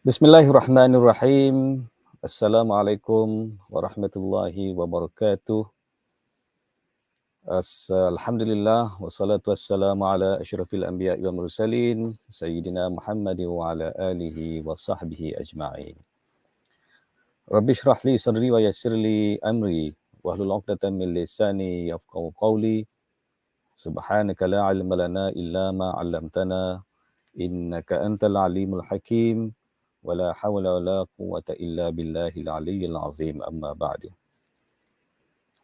Bismillahirrahmanirrahim. Assalamualaikum warahmatullahi wabarakatuh. Alhamdulillah wassalatu wassalamu ala asyrafil anbiya'i wal mursalin sayyidina Muhammad wa ala alihi wa sahbihi ajma'in. Rabbi shrah li sadri wa yassir li amri wahlul 'uqdatam min lisani yafqahu qawli. Subhanaka la 'ilma lana illa ma 'allamtana innaka antal alimul hakim. ولا حول ولا قوة إلا بالله العلي العظيم أما بعد.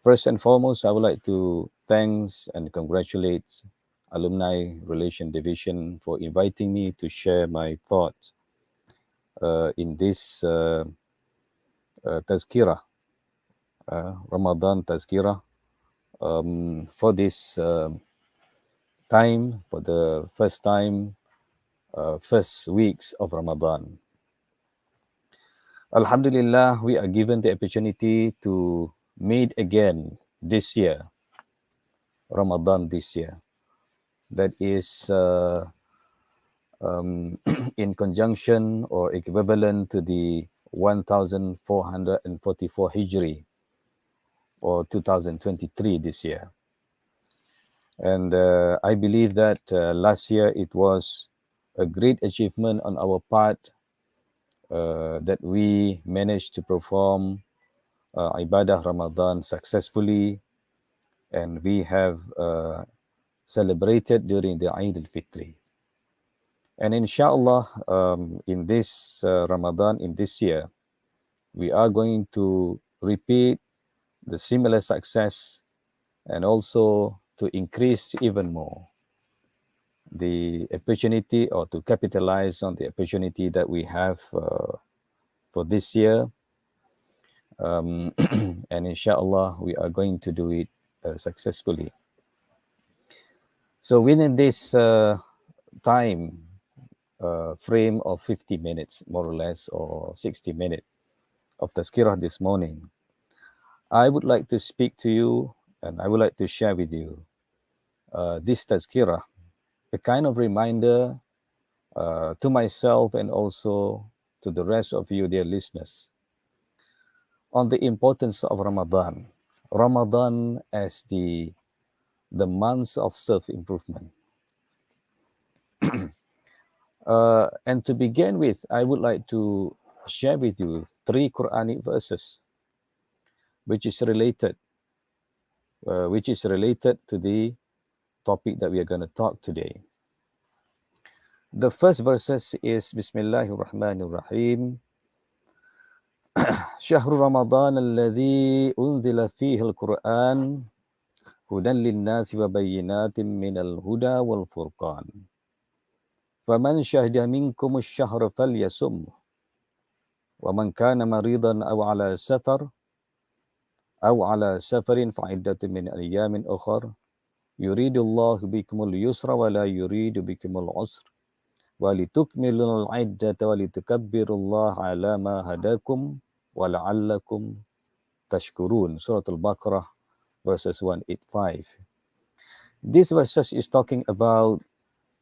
First and foremost, I would like to thanks and congratulate Alumni Relation Division for inviting me to share my thoughts in this Tazkirah, Ramadan Tazkirah, for this time, for the first time, first weeks of Ramadan. Alhamdulillah, we are given the opportunity to meet again this year, Ramadan this year. That is in conjunction or equivalent to the 1444 Hijri or 2023 this year. And I believe that last year it was a great achievement on our part that we managed to perform Ibadah Ramadan successfully, and we have celebrated during the Eid al-Fitri. And inshallah, in this Ramadan, in this year, we are going to repeat the similar success and also to increase even more the opportunity, or to capitalize on the opportunity that we have for this year. And inshallah, we are going to do it successfully. So within this time frame of 50 minutes, more or less, or 60 minutes of Tazkirah this morning, I would like to speak to you, and I would like to share with you this Tazkirah, a kind of reminder to myself and also to the rest of you, dear listeners, on the importance of Ramadan. Ramadan as the months of self-improvement. And to begin with, I would like to share with you 3 Quranic verses which is related to the topic that we are going to talk today. The first verses is Bismillahirrahmanirrahim. شهر رمضان الذي أنزل فيه القرآن هدى للناس وبينات من الهدى والفرقان فمن شهد منكم الشهر فليصمه ومن كان مريضا أو على سفر فعدة من أيام أخر يريد الله بكم اليسر ولا يريد بكم العسر ولتكملوا العدة ولتكبروا الله على ما هداكم وَلَعَلَّكُمْ تَشْكُرُونَ. Surah Al-Baqarah, verses 185. This verses is talking about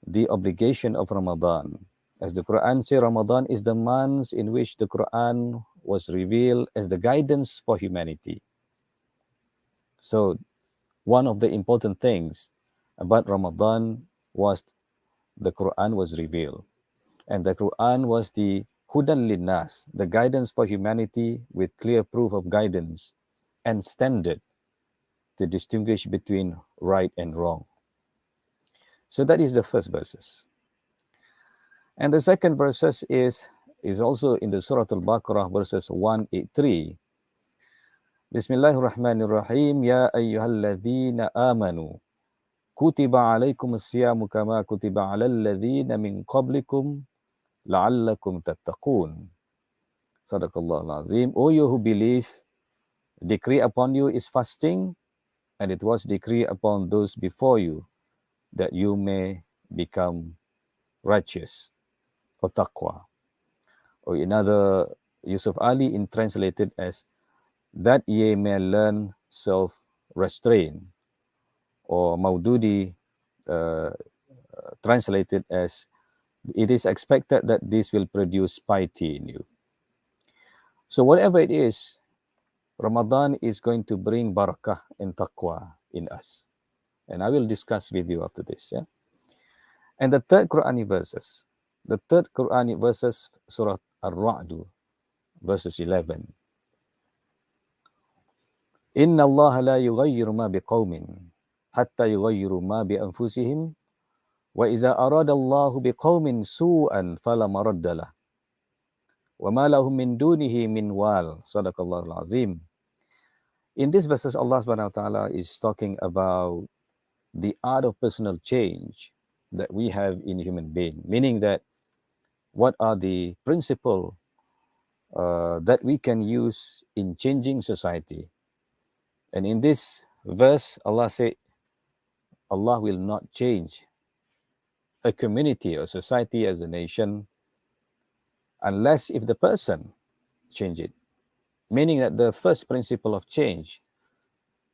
the obligation of Ramadan. As the Quran says, Ramadan is the month in which the Quran was revealed as the guidance for humanity. So, one of the important things about Ramadan was the Quran was revealed. And the Quran was the Hudan linnas, the guidance for humanity with clear proof of guidance and standard to distinguish between right and wrong. So that is the first verses. And the second verses is also in the Surah Al-Baqarah, verses 183. Bismillahirrahmanirrahim. Ya ayyuhalladhina amanu kutiba alaikumus siyamu kama kutiba alal ladhina min qablikum la'allakum tattaqun. Sadaqallahul Azim. O you who believe, decree upon you is fasting, and it was decree upon those before you, that you may become righteous, or taqwa. Or another, Yusuf Ali in translated as, that ye may learn self-restraint. Or Maududi translated as, It is expected that this will produce piety in you. So whatever it is, Ramadan is going to bring barakah and taqwa in us. And I will discuss with you after this. Yeah? And the third Quranic verses. The third Quranic verses, Surah Ar-Ra'd, verses 11. Inna Allah la yughayyiru ma biqawmin hatta yughayyiru ma bi anfusihim wa iza arada Allahu biqawmin su'an fala maradda lah wa ma lahum min dunihi min wal. Sadaqallahul azim. In these verses, Allah subhanahu wa ta'ala is talking about the art of personal change that we have in human being, meaning that what are the principles that we can use in changing society. And in this verse, Allah said, Allah will not change a community or society as a nation unless if the person change it. Meaning that the first principle of change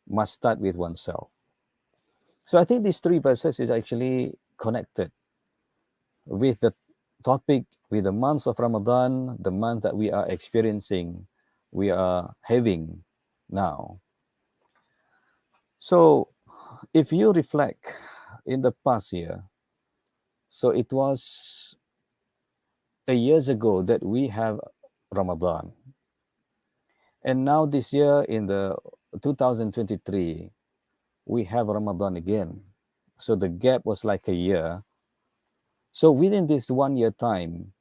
must start with oneself. So I think these three verses is actually connected with the topic, with the months of Ramadan, the month that we are experiencing, we are having now. So if you reflect in the past year, so it was a years ago that we have Ramadan. And now this year in the 2023, we have Ramadan again. So the gap was like a year. So within this 1 year time,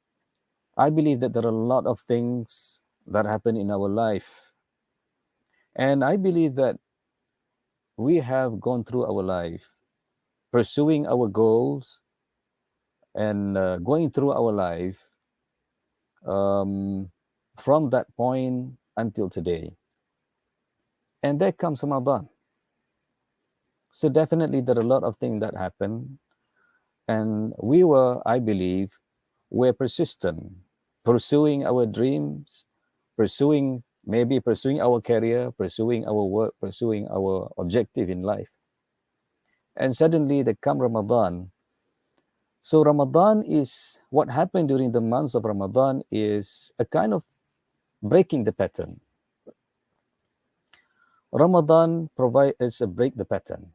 I believe that there are a lot of things that happen in our life. And I believe that we have gone through our life pursuing our goals and going through our life from that point until today. And there comes Ramadan. So definitely there are a lot of things that happen. And we were, I believe, we're persistent, pursuing our dreams, maybe pursuing our career, pursuing our work, pursuing our objective in life. And suddenly there come Ramadan. So Ramadan is, what happened during the months of Ramadan is a kind of breaking the pattern. Ramadan is a break the pattern.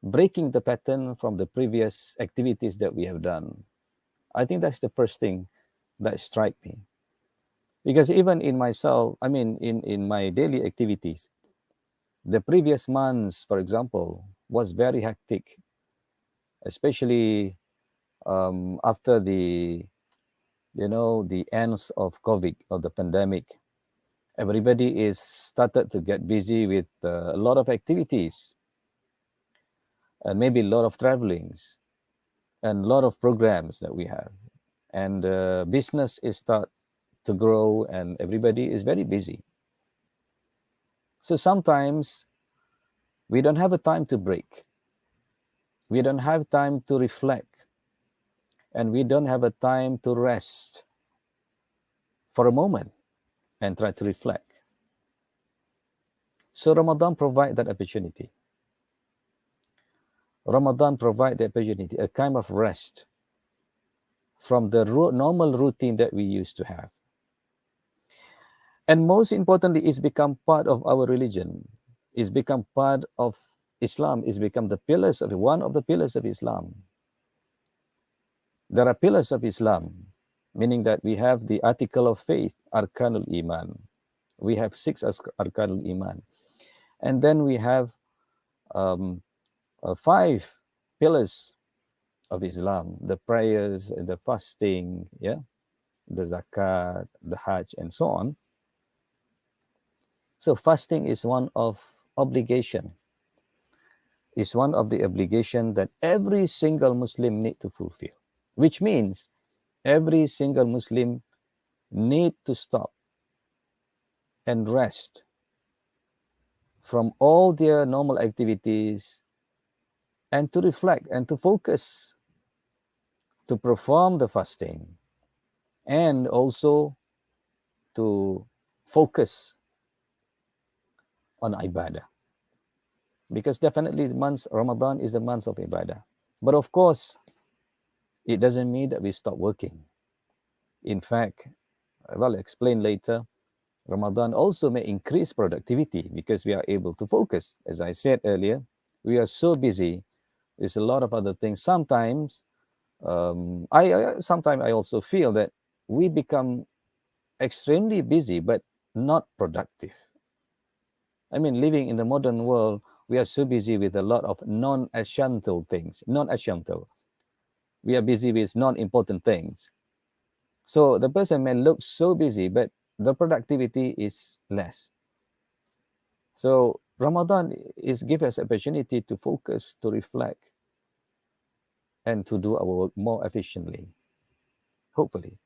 Breaking the pattern from the previous activities that we have done. I think that's the first thing that strike me. Because even in myself, I mean, in my daily activities, the previous months, for example, was very hectic, especially after the ends of COVID, of the pandemic. Everybody is started to get busy with a lot of activities, and maybe a lot of travelings, and a lot of programs that we have. And business is start to grow, and everybody is very busy. So sometimes we don't have a time to break. We don't have time to reflect. And we don't have a time to rest for a moment and try to reflect. So Ramadan provides that opportunity. Ramadan provides the opportunity, a kind of rest from the normal routine that we used to have. And most importantly, it's become part of our religion. It's become part of Islam. It's become one of the pillars of Islam. There are pillars of Islam, meaning that we have the article of faith, Arkanul Iman. We have 6 Arkanul Iman. And then we have 5 pillars of Islam, the prayers, the fasting, the zakat, the hajj, and so on. So fasting is one of obligation. It's one of the obligation that every single Muslim need to fulfill, which means every single Muslim need to stop and rest from all their normal activities and to reflect and to focus to perform the fasting and also to focus on ibadah. Because definitely Ramadan is the month of ibadah. But of course, it doesn't mean that we stop working. In fact, I will explain later, Ramadan also may increase productivity because we are able to focus. As I said earlier, we are so busy. There's a lot of other things. Sometimes, sometimes I also feel that we become extremely busy but not productive. I mean, living in the modern world, we are so busy with a lot of non-essential things. Non-essential. We are busy with non-important things. So the person may look so busy, but the productivity is less. So Ramadan is give us opportunity to focus, to reflect, and to do our work more efficiently, hopefully.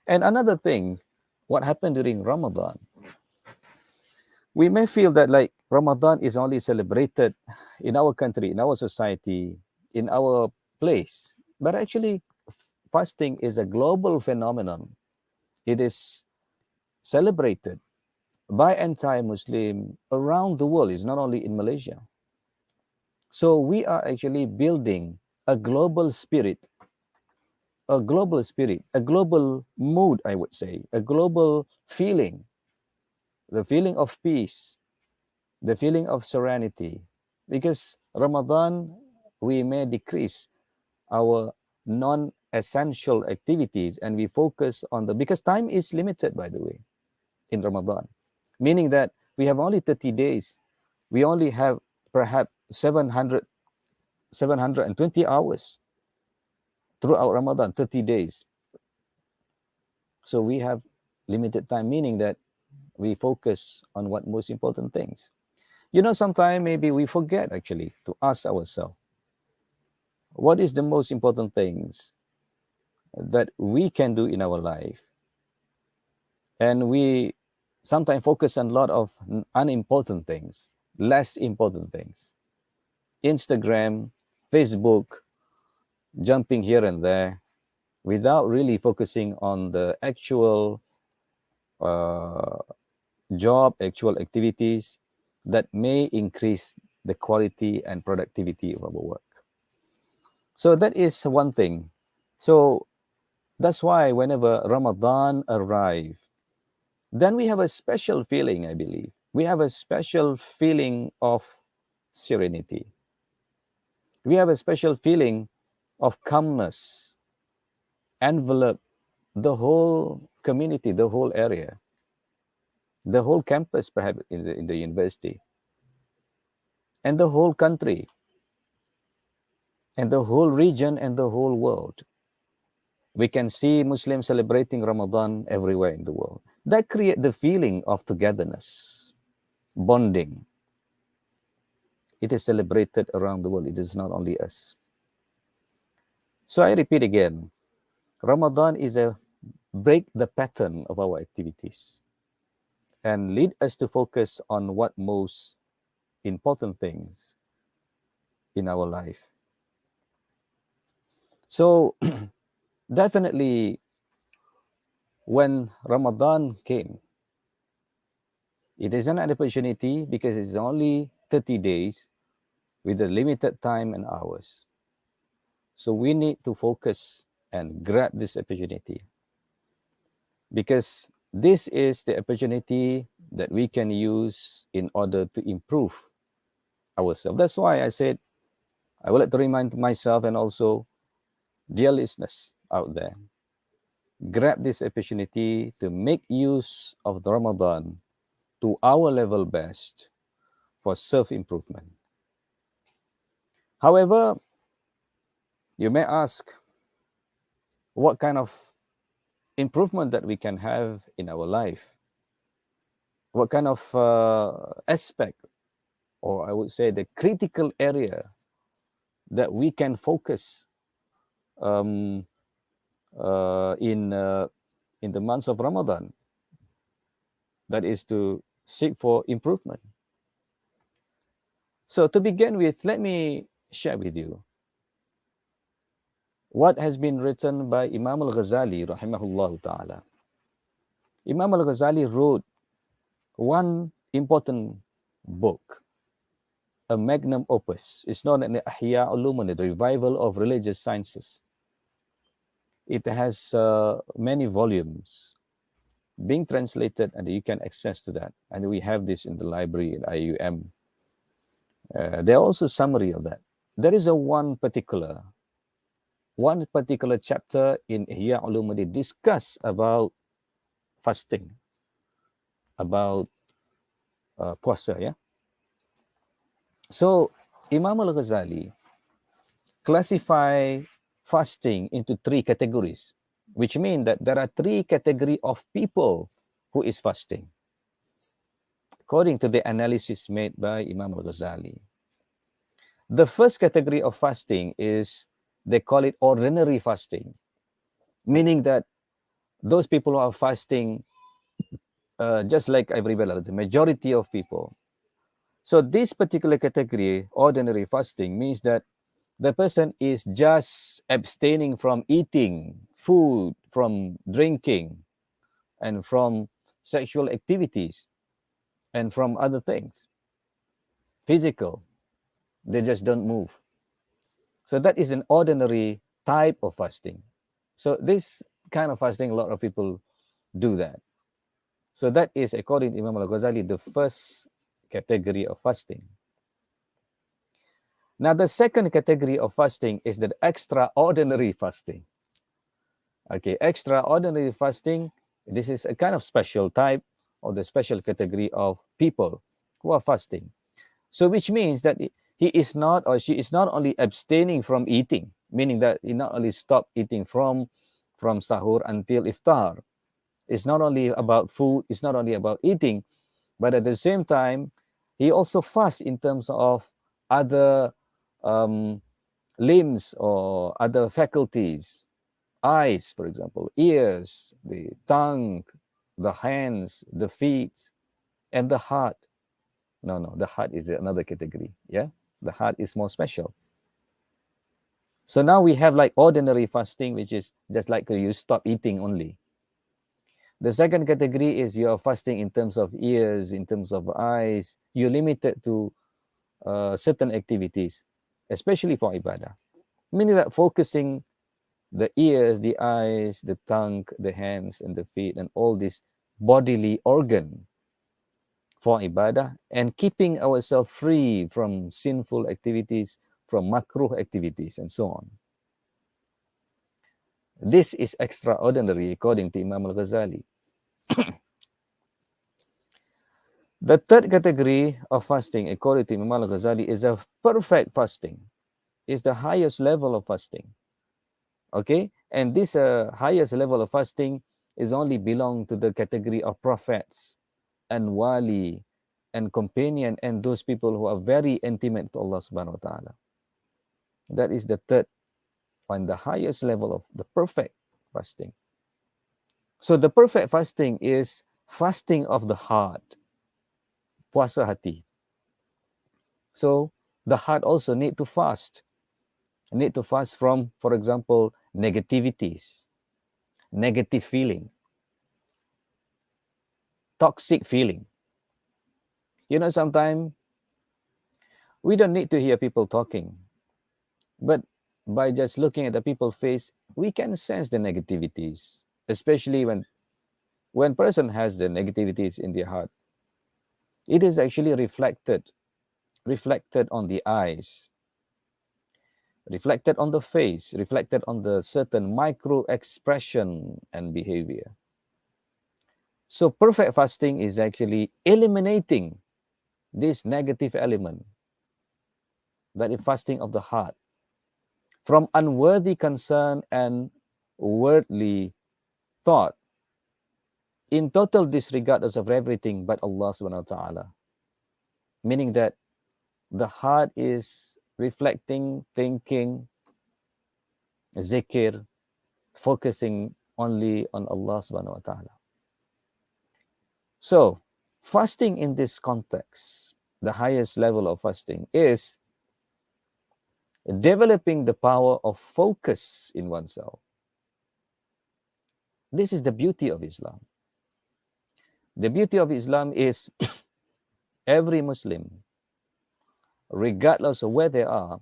And another thing, what happened during Ramadan, we may feel that like Ramadan is only celebrated in our country, in our society, in our place. But actually, fasting is a global phenomenon. It is celebrated by entire Muslim around the world. It's not only in Malaysia. So we are actually building a global spirit, a global mood, I would say, a global feeling, the feeling of peace, the feeling of serenity. Because Ramadan, we may decrease our non-essential activities and we focus on because time is limited, by the way, in Ramadan, meaning that we have only 30 days. We only have perhaps 720 hours throughout Ramadan, 30 days. So we have limited time, meaning that we focus on what most important things. Sometimes maybe we forget actually to ask ourselves, what is the most important things that we can do in our life? And we sometimes focus on a lot of unimportant things, less important things. Instagram, Facebook, jumping here and there, without really focusing on the actual uh, job, actual activities that may increase the quality and productivity of our work. So that is one thing. So that's why whenever Ramadan arrives, then we have a special feeling, I believe. We have a special feeling of serenity. We have a special feeling of calmness, envelop the whole community, the whole area, the whole campus, perhaps in the university, and the whole country, and the whole region, and the whole world. We can see Muslims celebrating Ramadan everywhere in the world. That creates the feeling of togetherness, bonding. It is celebrated around the world. It is not only us. So I repeat again, Ramadan is a break the pattern of our activities and lead us to focus on what most important things in our life. So definitely when Ramadan came, it is an opportunity because it's only 30 days with a limited time and hours. So we need to focus and grab this opportunity because this is the opportunity that we can use in order to improve ourselves. That's why I said I would like to remind myself and also dear listeners out there, grab this opportunity to make use of the Ramadan to our level best for self-improvement. However, you may ask what kind of improvement that we can have in our life, what kind of aspect, or I would say the critical area that we can focus um, in the months of Ramadan, that is to seek for improvement. So to begin with, let me share with you what has been written by Imam al-Ghazali, rahimahullah ta'ala. Imam al-Ghazali wrote one important book, a magnum opus. It's known as the Ahya Ulumuddin, the revival of religious sciences. It has many volumes being translated, and you can access to that. And we have this in the library at IUM. There are also summary of that. There is one particular chapter in El-Muhammady discuss about fasting, about puasa, ya. So Imam Al-Ghazali classify fasting into three categories, which mean that there are three category of people who is fasting, according to the analysis made by Imam Al-Ghazali. The first category of fasting is, they call it ordinary fasting, meaning that those people who are fasting just like everybody else, the majority of people. So this particular category, ordinary fasting, means that the person is just abstaining from eating food, from drinking, and from sexual activities, and from other things, physical. They just don't move. So that is an ordinary type of fasting. So this kind of fasting, a lot of people do that. So that is, according to Imam Al-Ghazali, the first category of fasting. Now, the second category of fasting is the extraordinary fasting. Okay, extraordinary fasting, this is a kind of special type or the special category of people who are fasting. So which means that he is not, or she is not only abstaining from eating, meaning that he not only stop eating from sahur until iftar. It's not only about food, it's not only about eating, but at the same time, he also fasts in terms of other um, limbs or other faculties, eyes, for example, ears, the tongue, the hands, the feet, and the heart. No, the heart is another category. Yeah, the heart is more special. So now we have like ordinary fasting, which is just like you stop eating only. The second category is you're fasting in terms of ears, in terms of eyes. You're limited to certain activities, especially for ibadah. Meaning that focusing the ears, the eyes, the tongue, the hands, and the feet, and all these bodily organ for ibadah, and keeping ourselves free from sinful activities, from makruh activities, and so on. This is extraordinary according to Imam Al-Ghazali. The third category of fasting, according to Imam Al-Ghazali, is a perfect fasting. Is the highest level of fasting. Okay, and this highest level of fasting is only belong to the category of prophets and wali and companion and those people who are very intimate to Allah subhanahu wa ta'ala. That is the third and the highest level of the perfect fasting. So the perfect fasting is fasting of the heart, puasa hati. So the heart also need to fast from, for example, negativities, negative feeling, toxic feeling. You know, sometimes we don't need to hear people talking, but by just looking at the people's face, we can sense the negativities, especially when person has the negativities in their heart. It is actually reflected on the eyes, reflected on the face, reflected on the certain micro expression and behavior. So perfect fasting is actually eliminating this negative element, that is fasting of the heart, from unworthy concern and worldly thought, in total disregard of everything but Allah subhanahu wa ta'ala. Meaning that the heart is reflecting, thinking, zikr, focusing only on Allah subhanahu wa ta'ala. So, fasting in this context, the highest level of fasting is developing the power of focus in oneself. This is the beauty of Islam. The beauty of Islam is every Muslim, regardless of where they are,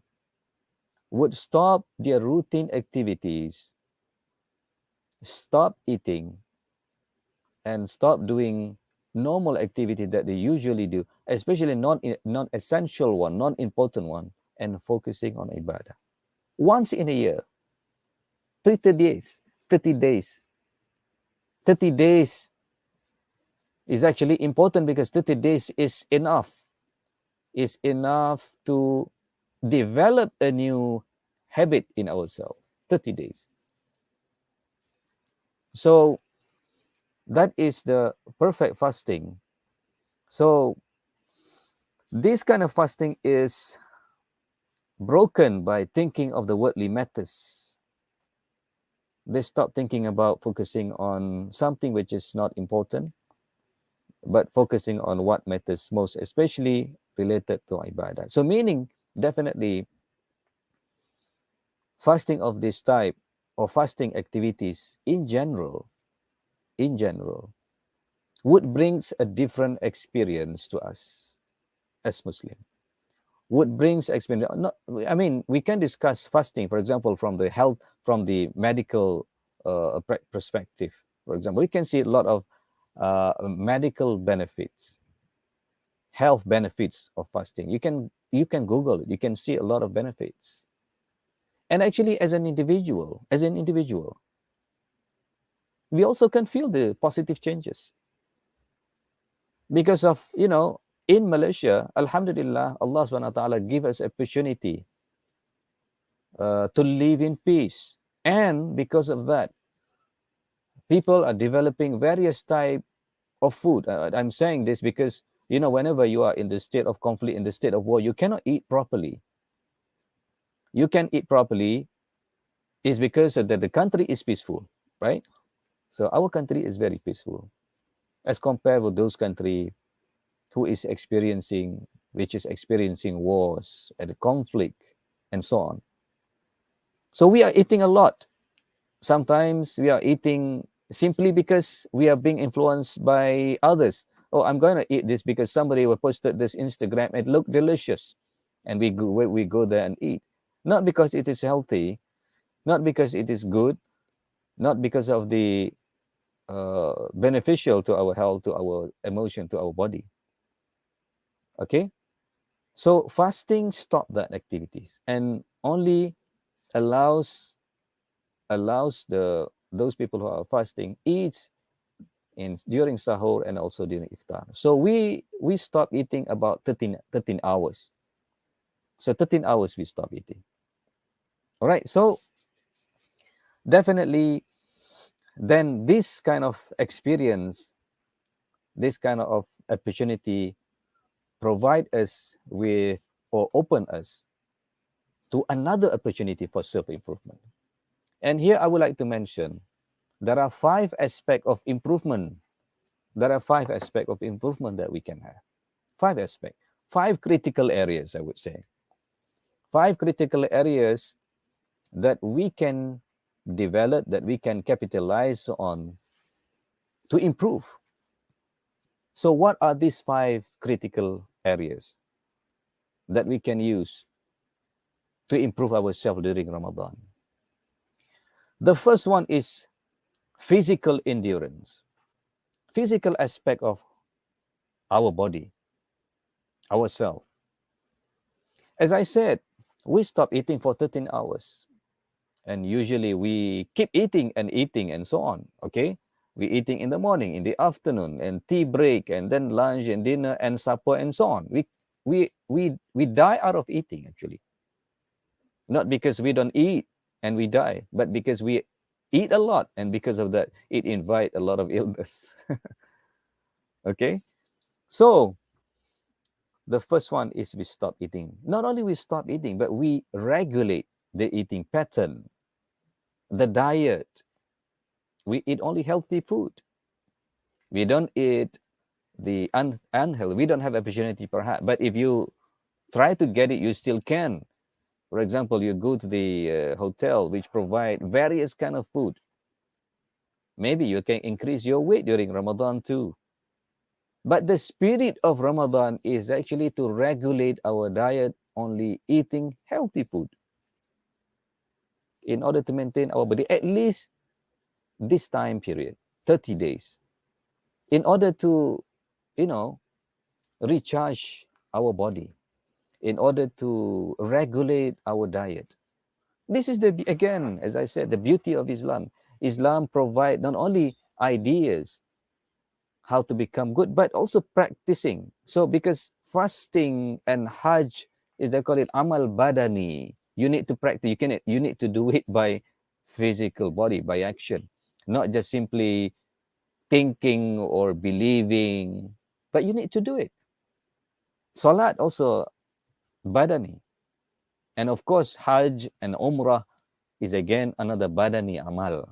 would stop their routine activities stop eating and stop doing normal activity that they usually do, especially non-essential one, non-important one, and focusing on ibadah. Once in a year, 30 days, 30 days, 30 days is actually important because 30 days is enough to develop a new habit in ourselves. 30 days. So that is the perfect fasting. So this kind of fasting is broken by thinking of the worldly matters. They stop thinking about focusing on something which is not important, but focusing on what matters most, especially related to ibadah. So meaning, definitely, fasting of this type or fasting activities in general, would brings a different experience to us as Muslim. Would brings experience. Not, I mean, we can discuss fasting, for example, from the health, from the medical perspective. For example, we can see a lot of medical benefits, health benefits of fasting. You can Google it. You can see a lot of benefits. And actually, as an individual, we also can feel the positive changes because of, in Malaysia, Alhamdulillah, Allah subhanahu wa ta'ala give us opportunity to live in peace. And because of that, people are developing various type of food. I'm saying this because, whenever you are in the state of conflict, in the state of war, you cannot eat properly. You can eat properly is because the country is peaceful, right? So our country is very peaceful as compared with those country who is experiencing, which is experiencing wars and conflict and so on. So we are eating a lot. Sometimes we are eating simply because we are being influenced by others. Oh, I'm going to eat this because somebody posted this Instagram. It looked delicious, and we go there and eat. Not because it is healthy, not because it is good, not because of the beneficial to our health, to our emotion, to our body. Okay, so fasting stop that activities and only allows those people who are fasting eats during sahur and also during iftar. So we stop eating about 13 hours. So 13 hours we stop eating. All right. So definitely, then this kind of experience, this kind of opportunity provide us with or open us to another opportunity for self-improvement. And here I would like to mention there are 5 aspects of improvement. There are 5 aspects of improvement that we can have. 5 aspects, 5 critical areas, I would say. 5 critical areas that we can develop, that we can capitalize on to improve. So what are these 5 critical areas that we can use to improve ourselves during Ramadan? The first one is physical endurance. Physical aspect of our body, ourselves. As I said, we stop eating for 13 hours. And usually we keep eating and so on. Okay, we eating in the morning, in the afternoon, and tea break, and then lunch and dinner and supper and so on. We die out of eating, actually, not because we don't eat and we die, but because we eat a lot, and because of that it invite a lot of illness. Okay, so the first one is we stop eating. Not only we stop eating, but we regulate the eating pattern, the diet. We eat only healthy food. We don't eat the unhealthy. We don't have opportunity perhaps, but if you try to get it, you still can. For example, you go to the hotel which provide various kind of food. Maybe you can increase your weight during Ramadan too. But the spirit of Ramadan is actually to regulate our diet, only eating healthy food in order to maintain our body. At least this time period, 30 days, in order to, you know, recharge our body, in order to regulate our diet. This is the, again, as I said, the beauty of Islam. Islam provide not only ideas how to become good, but also practicing. So because fasting and Hajj is, they call it amal badani. You need to practice. You need to do it by physical body, by action, not just simply thinking or believing, but you need to do it. Salat also badani. And of course, Hajj and Umrah is again another badani amal.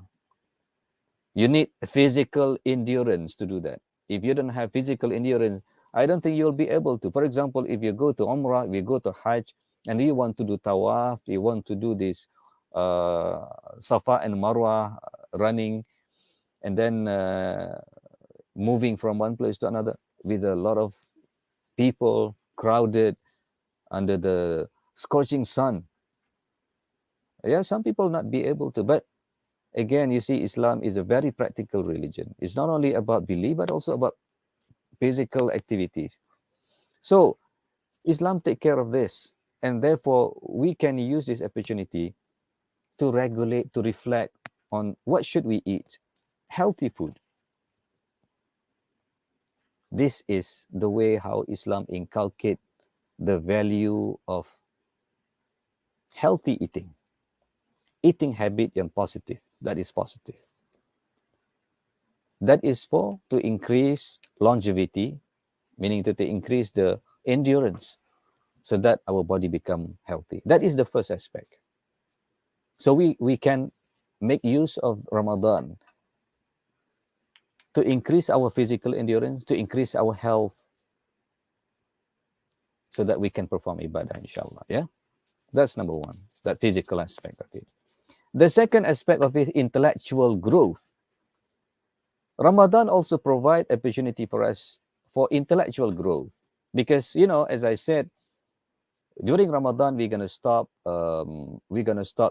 You need physical endurance to do that. If you don't have physical endurance, I don't think you'll be able to. For example, if you go to Umrah, if you go to Hajj, and you want to do tawaf, you want to do this Safa and Marwa running, and then moving from one place to another with a lot of people crowded under the scorching sun. Yeah, some people not be able to, but again, you see, Islam is a very practical religion. It's not only about belief, but also about physical activities. So Islam take care of this, and therefore we can use this opportunity to regulate, to reflect on what should we eat. Healthy food. This is the way how Islam inculcate the value of healthy eating. Eating habit yang positive. That is positive. That is for to increase longevity, meaning to increase the endurance so that our body become healthy. That is the first aspect. So we can make use of Ramadan to increase our physical endurance, to increase our health, so that we can perform ibadah, inshallah. Yeah, that's number one, that physical aspect of it. The second aspect of it, intellectual growth. Ramadan also provide opportunity for us for intellectual growth, because, you know, as I said, during Ramadan we're gonna stop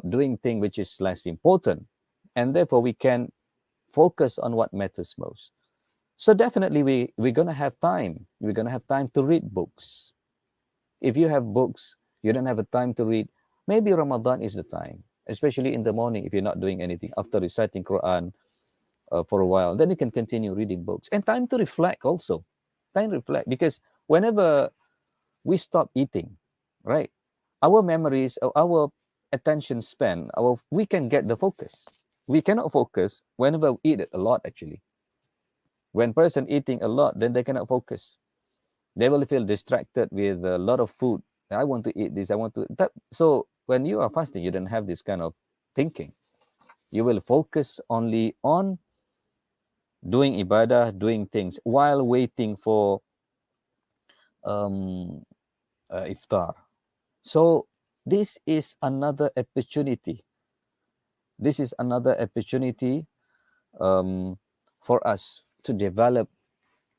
doing things which is less important, and therefore we can focus on what matters most. So definitely we're gonna have time. We're gonna have time to read books. If you have books, you don't have a time to read, maybe Ramadan is the time, especially in the morning if you're not doing anything, after reciting Quran for a while, then you can continue reading books. And time to reflect also. Time to reflect, because whenever we stop eating, right, our memories, our attention span, we can get the focus. We cannot focus whenever we eat it a lot, actually. When person eating a lot, then they cannot focus. They will feel distracted with a lot of food. I want to eat this, I want to that. So when you are fasting, you don't have this kind of thinking. You will focus only on doing ibadah, doing things while waiting for iftar. So this is another opportunity. This is another opportunity for us to develop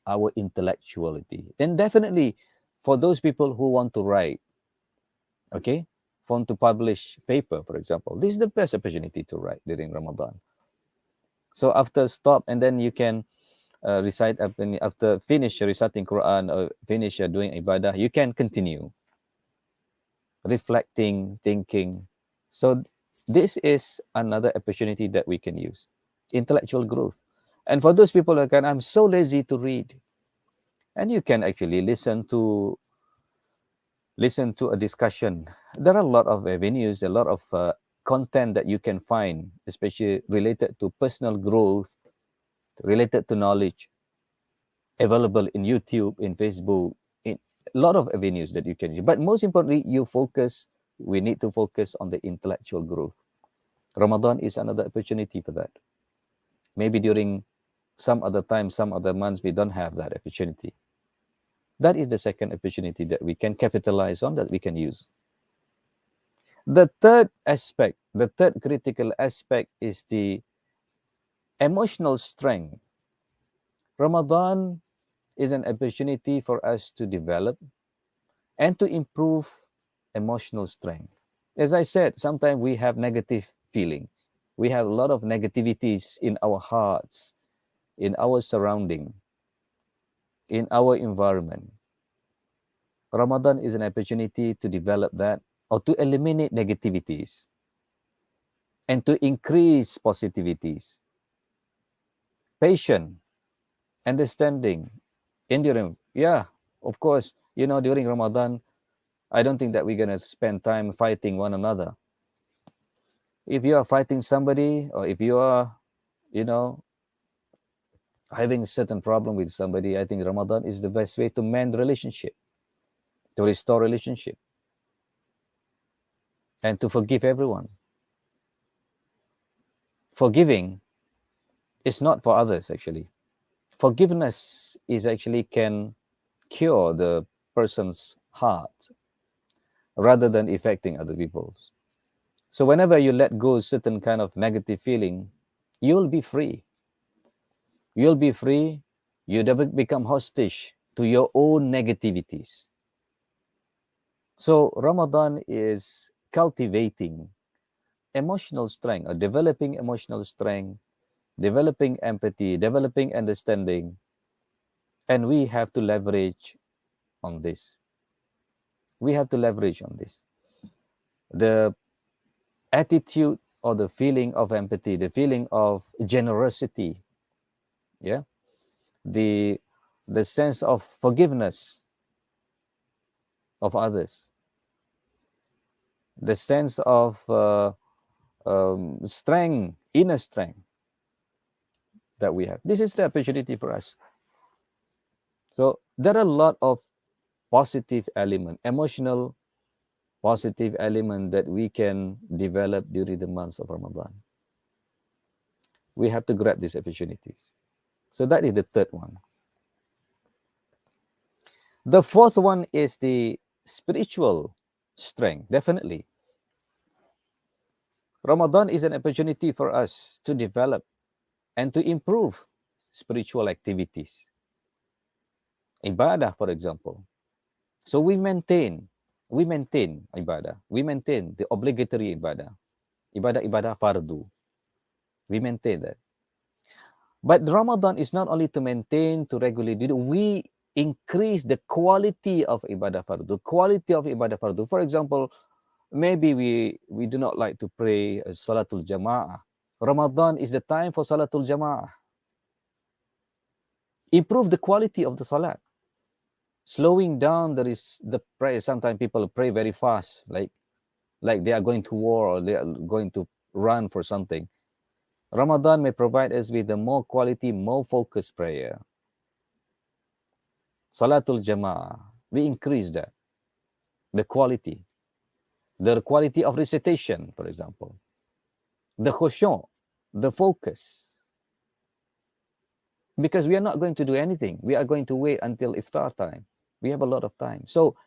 our intellectuality. And definitely for those people who want to write, okay, want to publish paper, for example, this is the best opportunity to write during Ramadan. So after stop, and then you can recite, after finish reciting Quran or finish doing ibadah, you can continue reflecting, thinking. So this is another opportunity that we can use, intellectual growth. And for those people who can, I'm so lazy to read, and you can actually listen to a discussion. There are a lot of avenues, a lot of content that you can find, especially related to personal growth, related to knowledge, available in YouTube, in Facebook, in a lot of avenues that you can use. But most importantly, we need to focus on the intellectual growth. Ramadan is another opportunity for that. Maybe during some other time, some other months, we don't have that opportunity. That is the second opportunity that we can capitalize on, that we can use. The third aspect, the third critical aspect, is the emotional strength. Ramadan is an opportunity for us to develop and to improve emotional strength. As I said, sometimes we have negative feeling. We have a lot of negativities in our hearts, in our surrounding, in our environment. Ramadan is an opportunity to develop that or to eliminate negativities and to increase positivities, patience, understanding, endurance. Yeah, of course, during Ramadan, I don't think that we're going to spend time fighting one another. If you are fighting somebody, or if you are, you know, having a certain problem with somebody, I think Ramadan is the best way to mend relationship, to restore relationship, and to forgive everyone. Forgiving is not for others, actually. Forgiveness is actually can cure the person's heart rather than affecting other people's. So whenever you let go certain kind of negative feeling, you'll be free. You'll be free. You never become hostage to your own negativities. So Ramadan is cultivating emotional strength or developing emotional strength, developing empathy, developing understanding, and we have to leverage on this. We have to leverage on this. The attitude or the feeling of empathy, the feeling of generosity, yeah, the sense of forgiveness of others, the sense of strength, inner strength that we have. This is the opportunity for us. So there are a lot of positive element, emotional positive element that we can develop during the months of Ramadan. We have to grab these opportunities. So that is the third one. The fourth one is the spiritual strength, definitely. Ramadan is an opportunity for us to develop and to improve spiritual activities. Ibadah, for example. So we maintain ibadah. We maintain the obligatory ibadah. Ibadah fardu. We maintain that. But Ramadan is not only to maintain, to regulate. We increase the quality of ibadah fardu. Quality of ibadah fardu. For example, maybe we do not like to pray Salatul Jama'ah. Ramadan is the time for Salatul Jama'ah. Improve the quality of the Salat. Slowing down, there is the prayer. Sometimes people pray very fast, like they are going to war or they are going to run for something. Ramadan may provide us with a more quality, more focused prayer. Salatul Jama'ah, we increase that. The quality of recitation, for example. The khushu', the focus. Because we are not going to do anything. We are going to wait until iftar time. We have a lot of time. So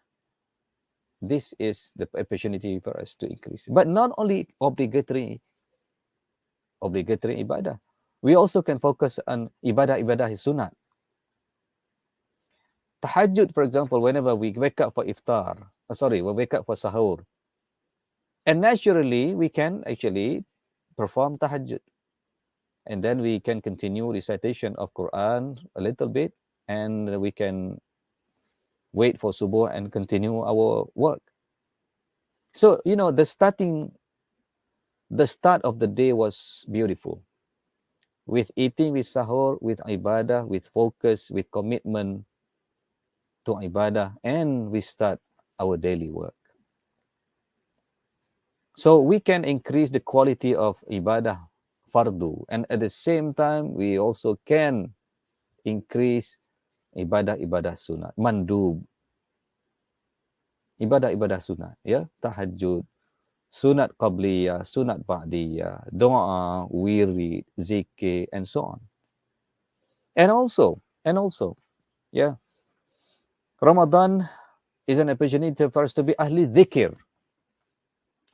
this is the opportunity for us to increase. But not only obligatory ibadah. We also can focus on ibadah sunnah. Tahajjud, for example, whenever we wake up for iftar, we wake up for sahur. And naturally, we can actually perform tahajjud. And then we can continue recitation of Quran a little bit, and we can wait for subuh and continue our work. So, the start of the day was beautiful. With eating, with sahur, with ibadah, with focus, with commitment to ibadah, and we start our daily work. So we can increase the quality of ibadah fardu, and at the same time, we also can increase ibadah sunnah, mandub, ibadah sunnah, ya, tahajud, sunat qabliyah, sunat ba'diyah, doa, wirid, zikir, and so on. And also, yeah, Ramadan is an opportunity for us to be ahli dhikr.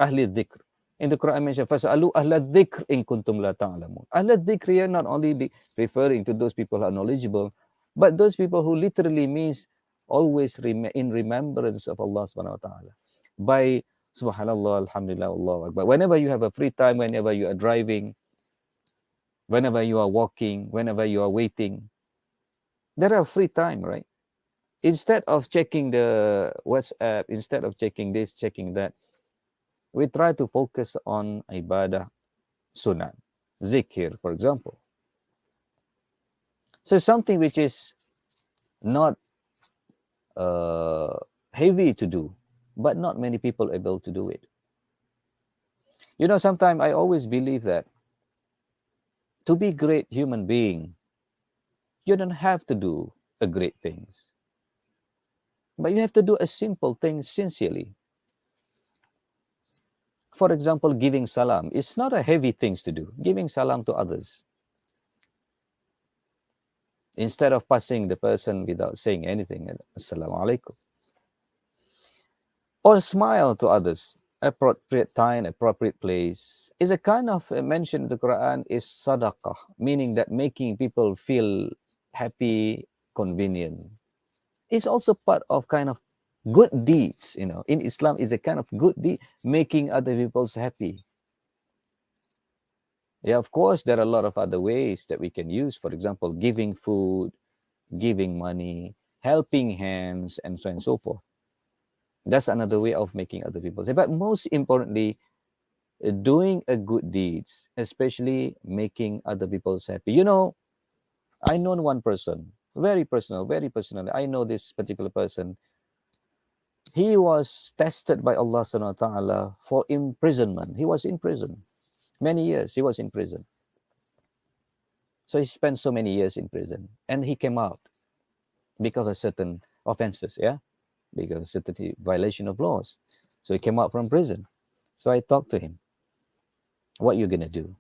Ahli dhikr. In the Quran mentioned, فَسَأَلُوا أَهْلَ الذِّكْرِ إِن كُنْتُمْ لَا تَعْلَمُونَ. Ahli dhikr here not only be referring to those people who are knowledgeable, but those people who literally means always in remembrance of Allah subhanahu wa ta'ala. By Subhanallah, Alhamdulillah, Allah Akbar. Whenever you have a free time, whenever you are driving, whenever you are walking, whenever you are waiting, there are free time, right? Instead of checking the WhatsApp, instead of checking this, checking that, we try to focus on ibadah, sunnah, zikir, for example. So something which is not uh, heavy to do, but not many people able to do it. You know, sometimes I always believe that to be great human being, you don't have to do a great things, but you have to do a simple thing sincerely. For example, giving salam. It's not a heavy thing to do. Giving salam to others. Instead of passing the person without saying anything, Assalamu alaikum. Or smile to others. Appropriate time, appropriate place. Is a kind of mentioned in the Quran is sadaqah, meaning that making people feel happy, convenient. It's also part of kind of good deeds, you know. In Islam is a kind of good deed, making other people happy. Yeah, of course, there are a lot of other ways that we can use. For example, giving food, giving money, helping hands, and so on and so forth. That's another way of making other people happy. But most importantly, doing a good deeds, especially making other people happy. You know, I know one person, very personal, very personally. I know this particular person. He was tested by Allah Subhanahu wa Taala for imprisonment. He was in prison. Many years he was in prison. So he spent so many years in prison. And he came out because of certain offenses, yeah? Because of certain violation of laws. So he came out from prison. So I talked to him, what are you going to do?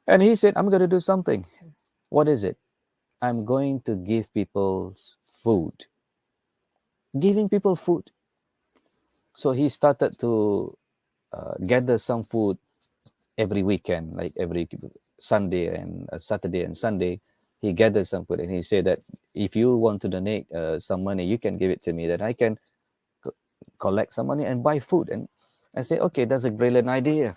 And he said, I'm going to do something. What is it? I'm going to give people food. Giving people food. So he started to gather some food every weekend, like every Sunday and Saturday and Sunday. He gathered some food and he said that if you want to donate some money, you can give it to me, that I can collect some money and buy food. And I said, okay, that's a brilliant idea.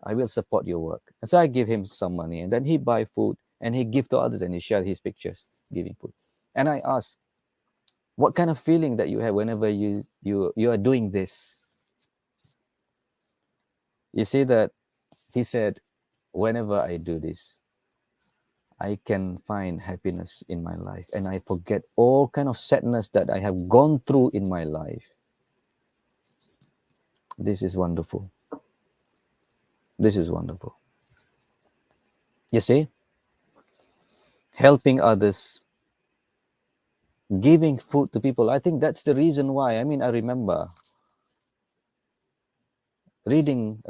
I will support your work. And so I give him some money, and then he buy food and he give to others, and he share his pictures giving food. And I asked, what kind of feeling that you have whenever you are doing this? You see that he said, whenever I do this, I can find happiness in my life, and I forget all kind of sadness that I have gone through in my life. This is wonderful. This is wonderful. You see, helping others, giving food to people. I think that's the reason why. I mean, I remember reading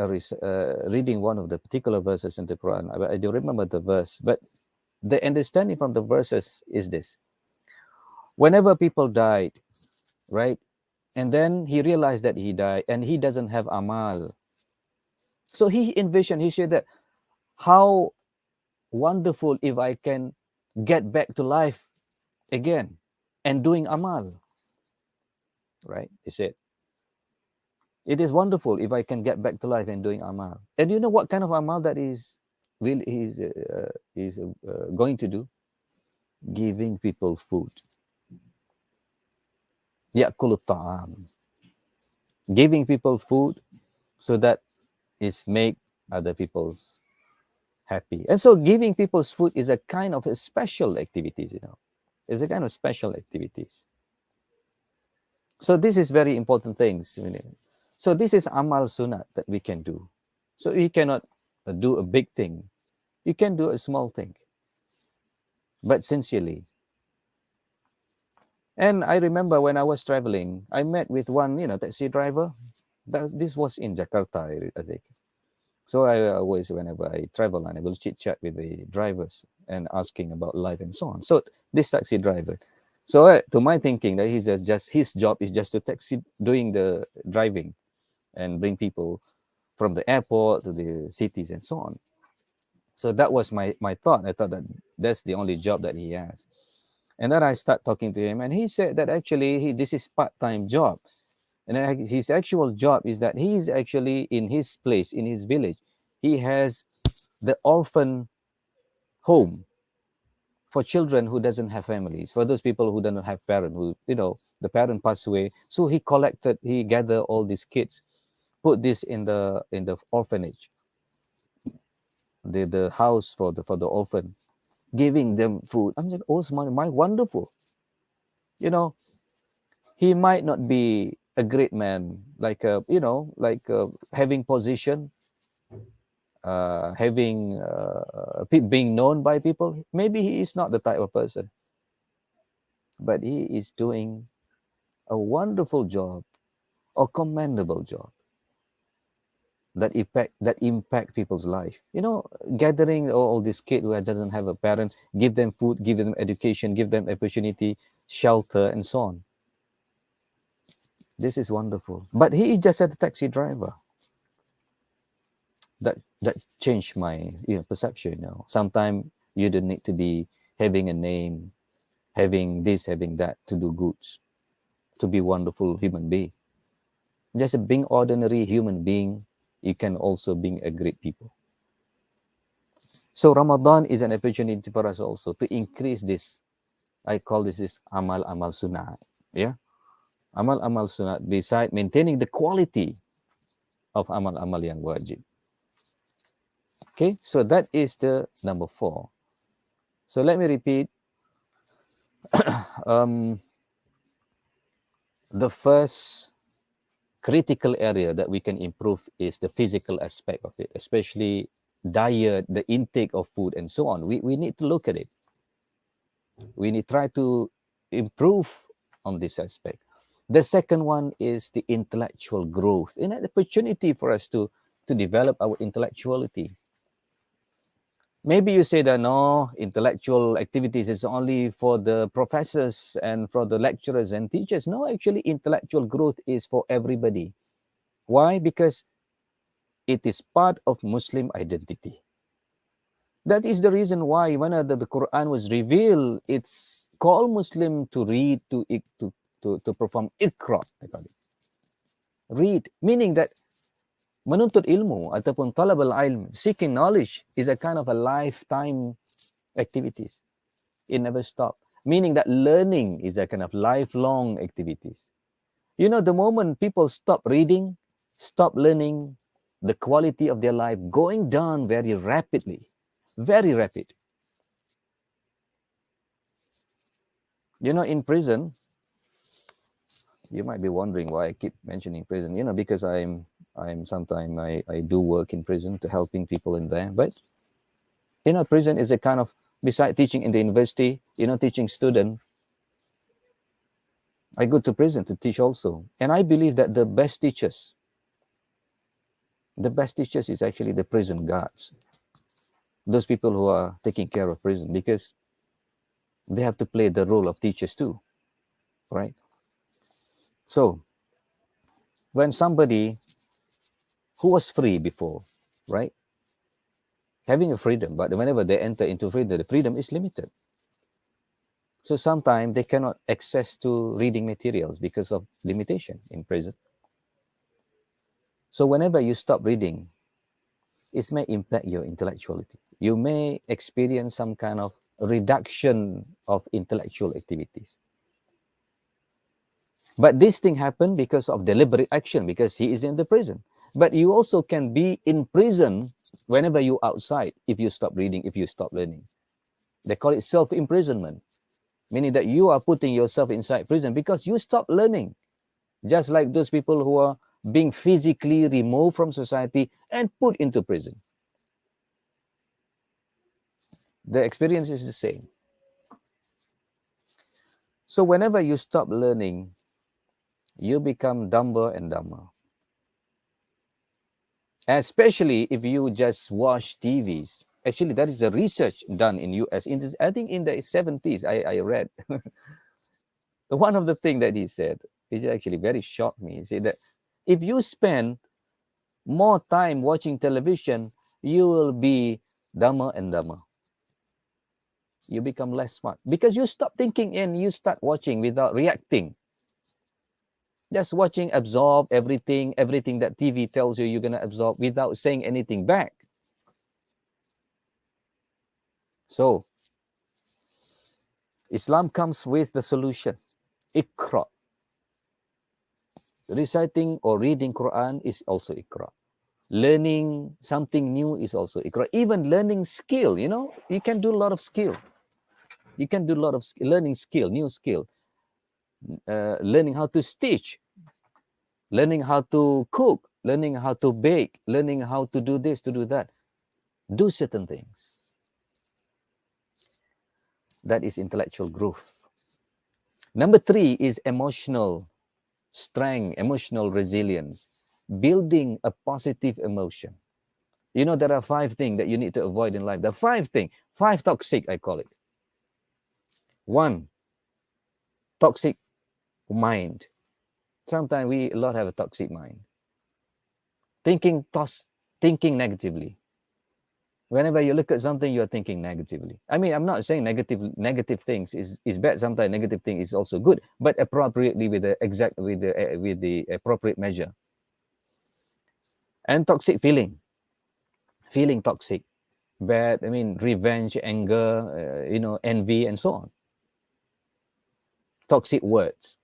reading one of the particular verses in the Quran. I don't remember the verse, but the understanding from the verses is this: whenever people died, right, and then he realized that he died and he doesn't have amal, so he envisioned, he said that how wonderful if I can get back to life again and doing amal, right? He said, it is wonderful if I can get back to life and doing amal. And you know what kind of amal that is going to do? Giving people food. Ya'kulu ta'am. Giving people food so that is make other people's happy. And so giving people's food is a kind of a special activities, you know. It's a kind of special activities. So this is very important things. So this is amal sunnah that we can do. So you cannot do a big thing. You can do a small thing, but sincerely. And I remember when I was traveling, I met with one, taxi driver. This was in Jakarta, I think. So I always, whenever I travel, and I will chit chat with the drivers and asking about life and so on. So this taxi driver, so to my thinking that he's just his job is just to taxi, doing the driving, and bring people from the airport to the cities and so on. So that was my thought. I thought that that's the only job that he has. And then I start talking to him, and he said that actually this is part-time job, And his actual job is that he is actually in his place, in his village. He has the orphan home for children who doesn't have families, for those people who don't have parents, who, the parent passed away. So he gathered all these kids, put this in the orphanage, the house for the orphan, giving them food. I'm just, oh, my wonderful. You know, he might not be a great man, like having position, being known by people. Maybe he is not the type of person, but he is doing a wonderful job, a commendable job that impact people's life. Gathering all these kids who doesn't have a parent, give them food, give them education, give them opportunity, shelter, and so on. This is wonderful. But he is just a taxi driver. That changed my perception. Sometimes you don't need to be having a name, having this, having that to do goods, to be wonderful human being. Just being ordinary human being, you can also be a great people. So Ramadan is an opportunity for us also to increase this. I call this amal sunnah. Yeah, amal sunnah. Beside maintaining the quality of amal yang wajib. Okay, so that is the number 4. So let me repeat. The first critical area that we can improve is the physical aspect of it, especially diet, the intake of food, and so on. We need to look at it. We need to try to improve on this aspect. The second one is the intellectual growth, and an opportunity for us to develop our intellectuality. Maybe you say that no, intellectual activities is only for the professors and for the lecturers and teachers. No, actually, intellectual growth is for everybody. Why? Because it is part of Muslim identity. That is the reason why when the Quran was revealed, it's called Muslim to read, to perform Iqra. Read, meaning that menuntut ilmu ataupun talab al-ilm, seeking knowledge, is a kind of a lifetime activities. It never stops. Meaning that learning is a kind of lifelong activities. The moment people stop reading, stop learning, the quality of their life going down very rapidly. Very rapid. In prison, you might be wondering why I keep mentioning prison. Because I'm sometimes I do work in prison to helping people in there. But prison is a kind of, beside teaching in the university, teaching student, I go to prison to teach also. And I believe that the best teachers is actually the prison guards. Those people who are taking care of prison, because they have to play the role of teachers too, right? So when somebody who was free before, right, having a freedom, but whenever they enter into freedom, the freedom is limited. So sometimes they cannot access to reading materials because of limitation in prison. So whenever you stop reading, it may impact your intellectuality. You may experience some kind of reduction of intellectual activities. But this thing happened because of deliberate action, because he is in the prison. But you also can be in prison whenever you're outside, if you stop reading, if you stop learning. They call it self-imprisonment, meaning that you are putting yourself inside prison because you stop learning. Just like those people who are being physically removed from society and put into prison. The experience is the same. So whenever you stop learning, you become dumber and dumber. Especially if you just watch TVs. Actually, that is a research done in US. I think in the 70s, I read. One of the things that he said, which actually very shocked me, he said that if you spend more time watching television, you will be dumber and dumber. You become less smart because you stop thinking and you start watching without reacting. Just watching, absorb everything that TV tells you, you're going to absorb without saying anything back. So, Islam comes with the solution. Iqra. Reciting or reading Quran is also Iqra. Learning something new is also Iqra. Even learning skill, you can do a lot of skill. You can do a lot of learning skill, new skill. Learning how to stitch, learning how to cook, learning how to bake, learning how to do this, to do that. Do certain things. That is intellectual growth. Number 3 is emotional strength, emotional resilience, building a positive emotion. There are 5 things that you need to avoid in life. The 5 things, 5 toxic, I call it. 1, toxic mind. Sometimes we a lot have a toxic mind. Thinking negatively. Whenever you look at something, you are thinking negatively. I mean, I'm not saying negative things is bad. Sometimes negative thing is also good, but appropriately with the appropriate measure. And toxic feeling toxic, bad. I mean, revenge, anger, envy, and so on. Toxic words.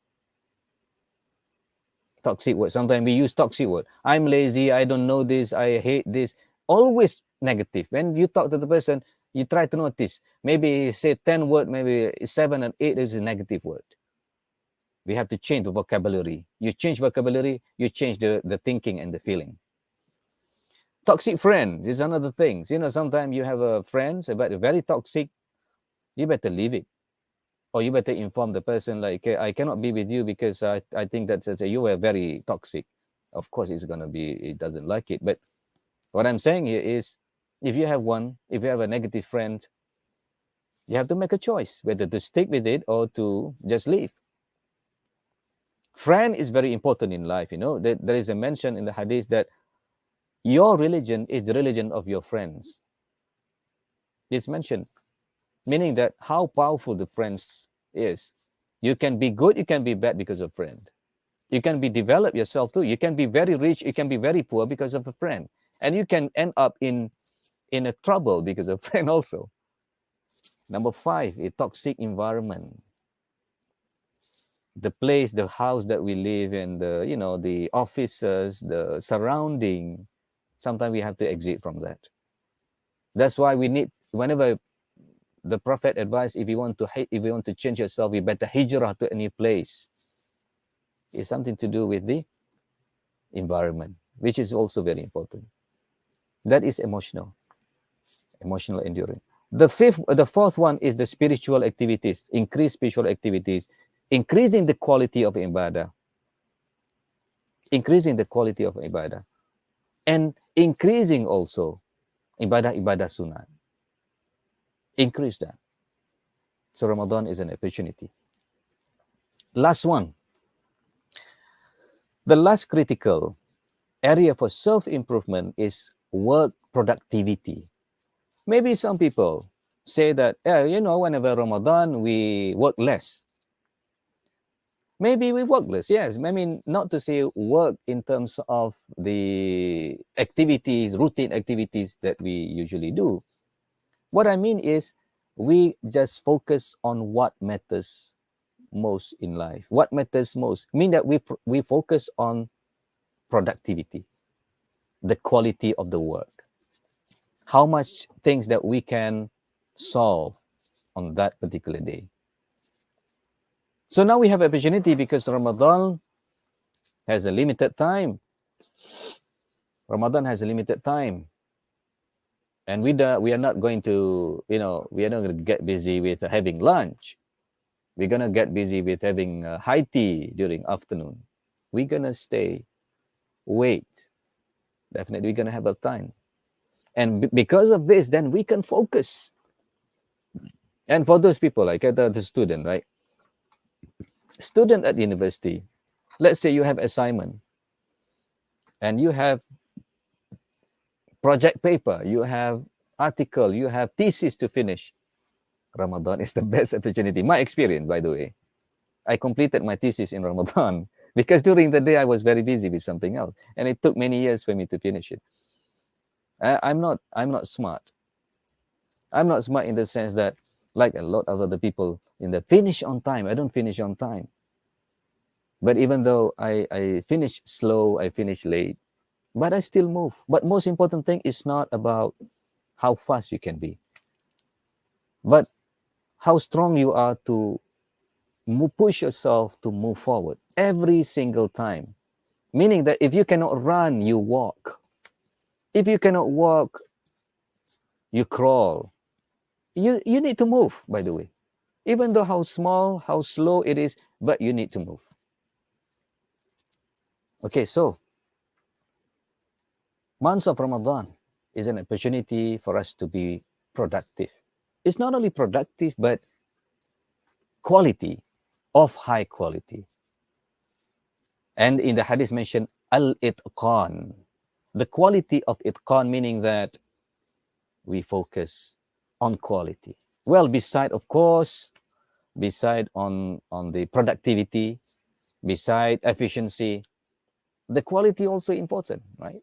Sometimes we use toxic word. I'm lazy. I don't know this. I hate this. Always negative. When you talk to the person, you try to notice. Maybe say 10 word, maybe 7 and 8 is a negative word. We have to change the vocabulary. You change vocabulary, you change the thinking and the feeling. Toxic friend is another thing. Sometimes you have a friend, but very toxic. You better leave it. Or you better inform the person, like, I cannot be with you because I think that you are very toxic. Of course, it doesn't like it. But what I'm saying here is, if you have a negative friend, you have to make a choice whether to stick with it or to just leave. Friend is very important in life. There is a mention in the hadith that your religion is the religion of your friends. It's mentioned, meaning that how powerful the friends is. You can be good, you can be bad because of friend. You can be develop yourself too. You can be very rich, you can be very poor because of a friend. And you can end up in a trouble because of friend also. Number 5, a toxic environment. The place, the house that we live in, the offices, the surrounding. Sometimes we have to exit from that. That's why we need, whenever the Prophet advised, if you want to change yourself, you better hijrah to a new place. It's something to do with the environment, which is also very important. That is emotional endurance. The 4th one is the spiritual activities, increase spiritual activities, increasing the quality of ibadah, and increasing also ibadah sunnah. Increase that. So Ramadan is an opportunity. Last one. The last critical area for self-improvement is work productivity. Maybe some people say that, whenever Ramadan, we work less. Maybe we work less, yes. I mean, not to say work in terms of the activities, routine activities that we usually do. What I mean is, we just focus on what matters most in life. What matters most? Mean that we focus on productivity, the quality of the work. How much things that we can solve on that particular day. So now we have opportunity because Ramadan has a limited time. And we are not going to, we are not going to get busy with having lunch. We're going to get busy with having high tea during afternoon. We're going to stay, wait. Definitely we're going to have a time. And because of this, then we can focus. And for those people, like the student, right? Student at university, let's say you have assignment and you have project paper, you have article, you have thesis to finish. Ramadan is the best opportunity. My experience, by the way, I completed my thesis in Ramadan because during the day I was very busy with something else, and it took many years for me to finish it. I'm not smart. I'm not smart in the sense that, like a lot of other people, in the finish on time. I don't finish on time. But even though I finish slow, I finish late, but I still move. But most important thing is not about how fast you can be, but how strong you are to push yourself to move forward every single time. Meaning that if you cannot run, you walk. If you cannot walk, you crawl. You need to move, by the way. Even though how small, how slow it is, but you need to move. Okay, so months of Ramadan is an opportunity for us to be productive. It's not only productive, but quality, of high quality. And in the hadith mentioned al-itqan, the quality of itqan, meaning that we focus on quality. Well, beside, of course, beside on the productivity, beside efficiency, the quality also important, right?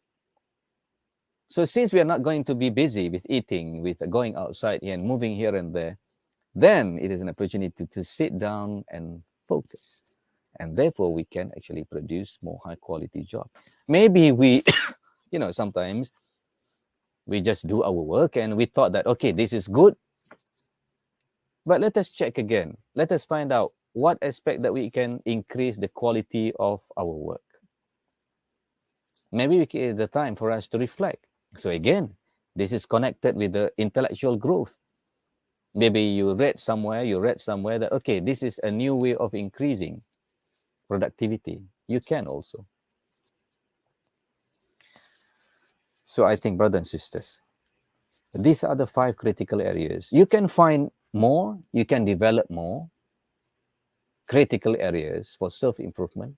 So since we are not going to be busy with eating, with going outside and moving here and there, then it is an opportunity to sit down and focus. And therefore, we can actually produce more high quality job. Maybe we, sometimes we just do our work and we thought that, okay, this is good. But let us check again. Let us find out what aspect that we can increase the quality of our work. Maybe it's the time for us to reflect. So again, this is connected with the intellectual growth. Maybe you read somewhere that, okay, this is a new way of increasing productivity. You can also. So I think, brothers and sisters, these are the 5 critical areas. You can find more, you can develop more critical areas for self-improvement.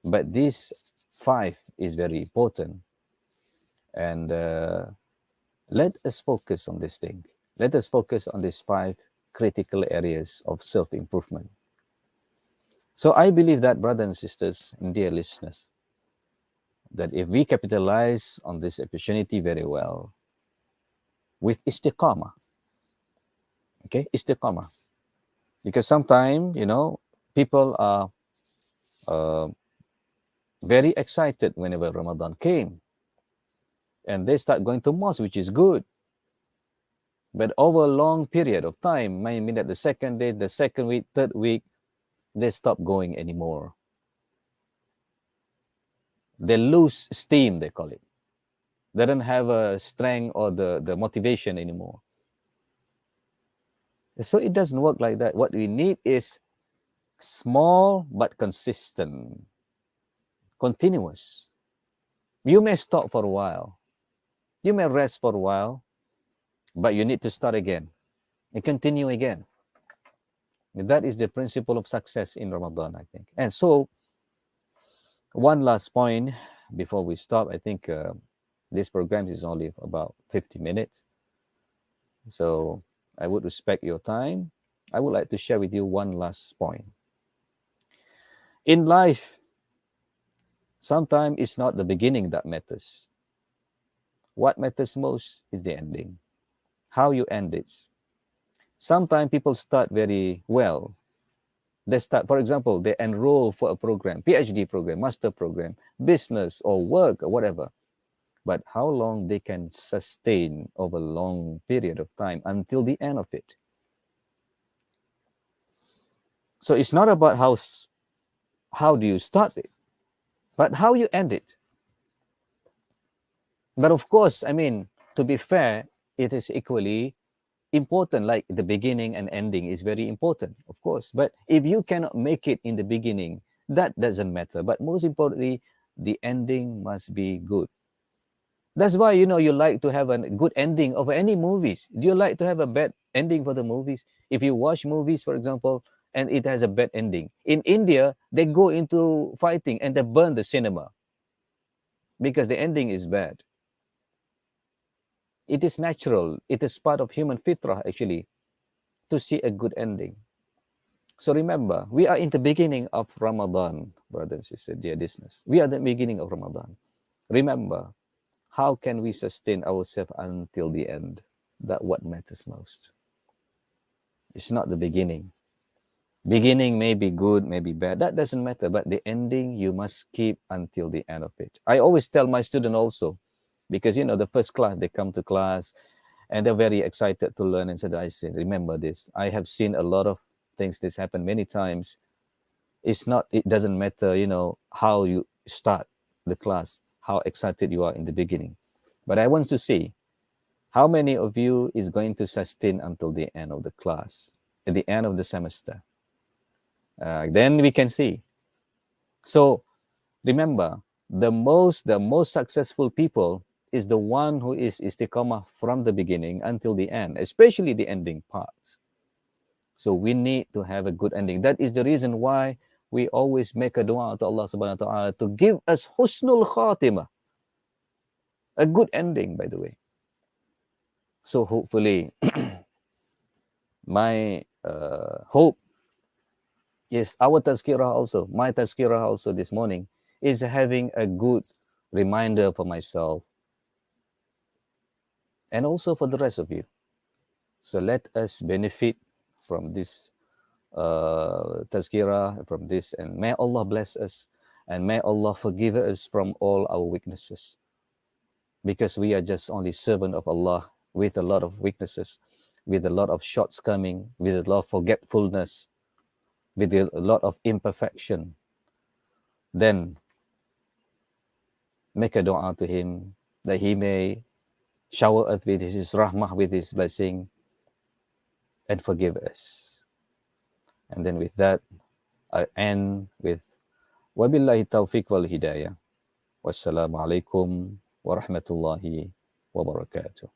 But these 5 is very important. And let us focus on this thing. Let us focus on these 5 critical areas of self-improvement. So I believe that, brothers and sisters, and dear listeners, that if we capitalize on this opportunity very well, with istiqamah, okay, istiqamah, because sometimes, people are very excited whenever Ramadan came, and they start going to mosque, which is good. But over a long period of time, I mean that the second day, the second week, third week, they stop going anymore. They lose steam, they call it. They don't have a strength or the motivation anymore. So it doesn't work like that. What we need is small but consistent, continuous. You may stop for a while. You may rest for a while, but you need to start again and continue again. And that is the principle of success in Ramadan, I think. And so, one last point before we stop. I think this program is only about 50 minutes. So I would respect your time. I would like to share with you one last point. In life, sometimes it's not the beginning that matters. What matters most is the ending, how you end it. Sometimes people start very well. They start, for example, they enroll for a program, PhD program, master program, business or work or whatever. But how long they can sustain over a long period of time until the end of it. So it's not about how do you start it, but how you end it. But of course, I mean, to be fair, it is equally important. Like the beginning and ending is very important, of course. But if you cannot make it in the beginning, that doesn't matter. But most importantly, the ending must be good. That's why, you like to have a good ending of any movies. Do you like to have a bad ending for the movies? If you watch movies, for example, and it has a bad ending. In India, they go into fighting and they burn the cinema because the ending is bad. It is natural. It is part of human fitrah, actually, to see a good ending. So remember, we are in the beginning of Ramadan, brothers and sisters, dear listeners. We are the beginning of Ramadan. Remember, how can we sustain ourselves until the end? That what matters most. It's not the beginning. Beginning may be good, may be bad. That doesn't matter. But the ending, you must keep until the end of it. I always tell my student also, because the first class, they come to class and they're very excited to learn. And said, I say, remember this. I have seen a lot of things this happen many times. It doesn't matter, how you start the class, how excited you are in the beginning. But I want to see how many of you is going to sustain until the end of the class, at the end of the semester. Then we can see. So remember, the most successful people is the one who is istiqamah from the beginning until the end, especially the ending parts. So we need to have a good ending. That is the reason why we always make a dua to Allah subhanahu wa ta'ala to give us husnul khatimah, a good ending, by the way. So hopefully, my hope is our tazkirah also, my tazkirah also this morning, is having a good reminder for myself and also for the rest of you. So let us benefit from this tazkirah, from this, and may Allah bless us, and may Allah forgive us from all our weaknesses, because we are just only servant of Allah with a lot of weaknesses, with a lot of shortcoming, with a lot of forgetfulness, with a lot of imperfection. Then make a dua to Him that He may shower us with His rahmah, with His blessing, and forgive us. And then with that, I end with wabillahi taufiq wal hidayah. Wassalamu alaikum warahmatullahi wabarakatuh.